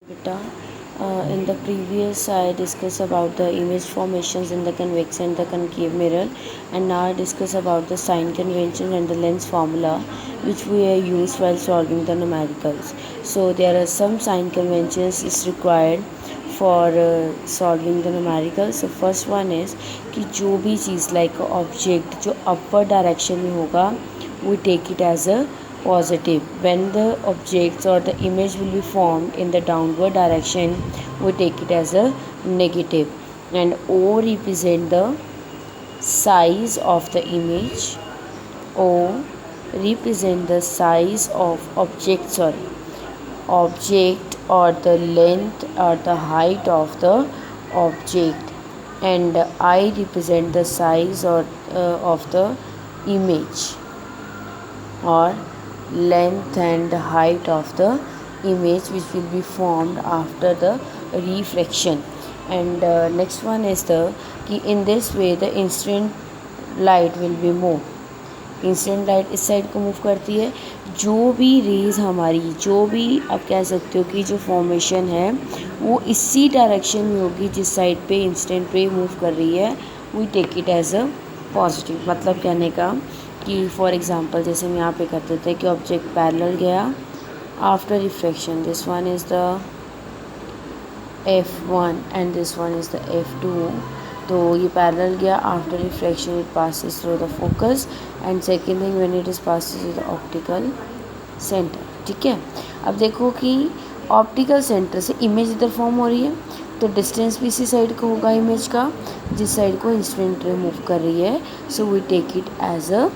Beta, in the previous I discussed about the image formations in the convex and the concave mirror, and now I discuss about the sign convention and the lens formula which we use while solving the numericals. So there are some sign conventions is required for solving the numericals. So first one is कि जो भी चीज़ like object जो upward direction में होगा we take it as a positive. When the objects or the image will be formed in the downward direction, we take it as a negative. And O represent the size of the image. O represent the size of object or the length or the height of the object, and I represent the size or of the image or length and height of the image which will be formed after the reflection. And next one is the कि in this way the incident light will be moved. Incident light इस side को move करती है. जो भी rays हमारी जो भी आप कह सकते हो कि जो फॉर्मेशन है वो इसी डायरेक्शन में होगी जिस साइड पे इंसिडेंट रे मूव कर रही है. We take it as a positive. मतलब कहने का कि फॉर एग्जांपल जैसे हम यहाँ पे करते थे कि ऑब्जेक्ट पैरेलल गया after reflection. This one is the F1 and this one is the F2. तो ये पैरेलल गया after reflection it passes through the focus and second thing when it is passes through the optical centre. ठीक है. अब देखो कि optical centre से image इधर फॉर्म हो रही है तो डिस्टेंस भी इसी साइड का होगा इमेज का जिस साइड को इंसिडेंट रे मूव कर रही है. So we take it as a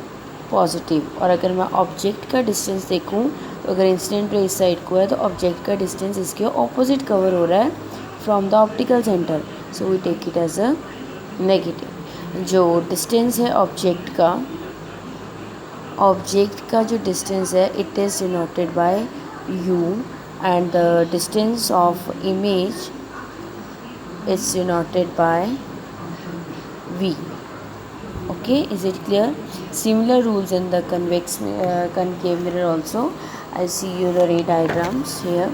positive. और अगर मैं ऑब्जेक्ट का डिस्टेंस देखूँ तो अगर इंसिडेंट रे इस साइड को है तो ऑब्जेक्ट का डिस्टेंस इसके ऑपोजिट कवर हो रहा है from the optical centre. So we take it as a negative. जो डिस्टेंस है ऑब्जेक्ट का जो डिस्टेंस है it is denoted by u and the distance of image is denoted by v. Okay, is it clear? Similar rules in the concave mirror also. I see you the ray diagrams here.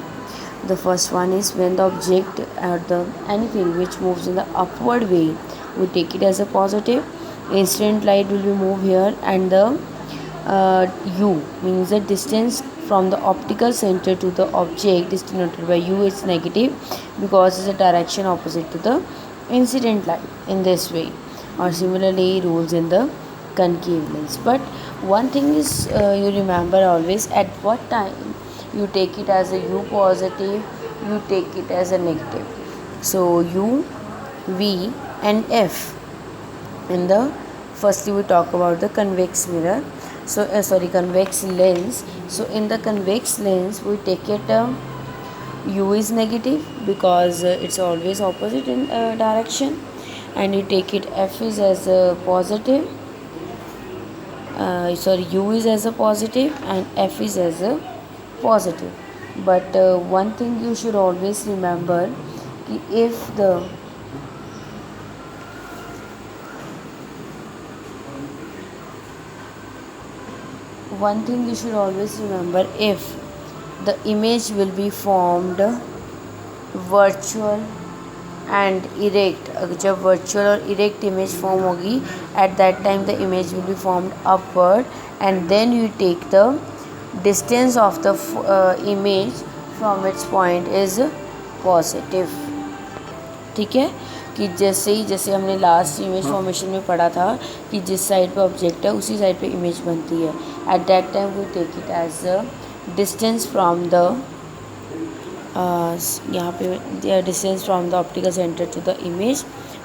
The first one is when the object or the anything which moves in the upward way, we take it as a positive. Incident light will be moved here, and the u means the distance from the optical center to the object is denoted by u. It's negative because it's a direction opposite to the incident light in this way. Or similarly rules in the concave lens. But one thing is you remember always at what time you take it as a u positive, you take it as a negative. So u, v and f. In the firstly we talk about the convex mirror. So convex lens. So in the convex lens we take it u is negative because it's always opposite in direction, and you take it f is as a positive u is as a positive and f is as a positive. But one thing you should always remember कि if the one thing you should always remember if the image will be formed virtual and erect. जब virtual और erect image form होगी at that time the image will be formed upward and then you take the distance of the image from its point is positive. ठीक है. कि जैसे हमने last image formation में पढ़ा था कि जिस साइड पे ऑब्जेक्ट है उसी साइड पे इमेज बनती है. At that time we take it as the distance from the यहाँ पे distance from the optical centre to the image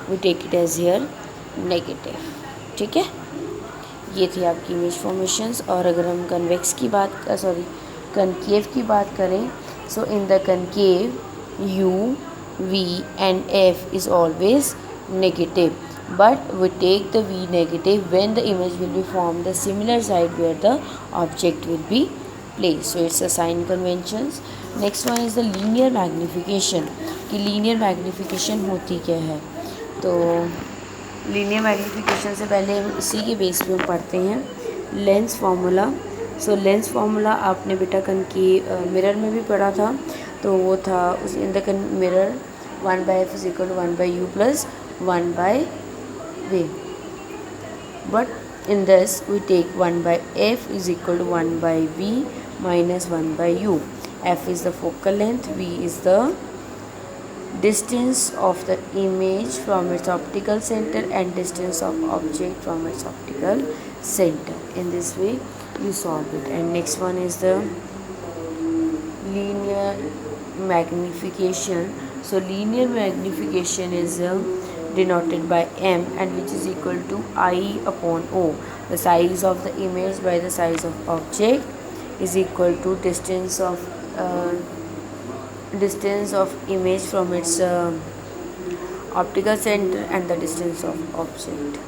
we take it as here negative. ठीक है. ये थी आपकी इमेज फॉर्मेशंस. और अगर हम कन्वेक्स की कनकेव की बात करें so in the concave u, v and f is always negative, but we take the v negative when the image will be formed the similar side where the object will be placed. So it's a sign conventions. Next one is the linear magnification. कि linear magnification होती क्या है. तो linear magnification से पहले हम इसी के बेस पे हम पढ़ते हैं लेंस फार्मूला. सो लेंस फार्मूला आपने बेटा की मिरर में भी पढ़ा था. तो वो था उस in the mirror 1/f is equal to 1/u plus 1/v. But in this we take 1/f is equal to 1/v minus 1/u. F is the focal length, v is the distance of the image from its optical center and distance of object from its optical center. In this way you solve it. And next one is the linear magnification. So linear magnification is denoted by m, and which is equal to I upon O. The size of the image by the size of object is equal to distance of image from its optical center and the distance of object.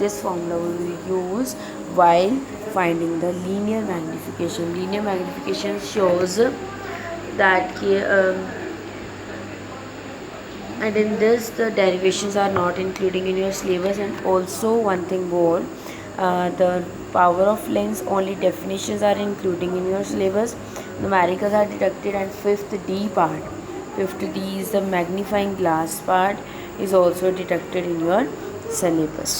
This formula will be used while finding the linear magnification. Linear magnification shows that and in this the derivations are not including in your syllabus. And also one thing more, the power of lens only definitions are including in your syllabus. Numericals are deducted, and fifth D is the magnifying glass part, is also deducted in your syllabus.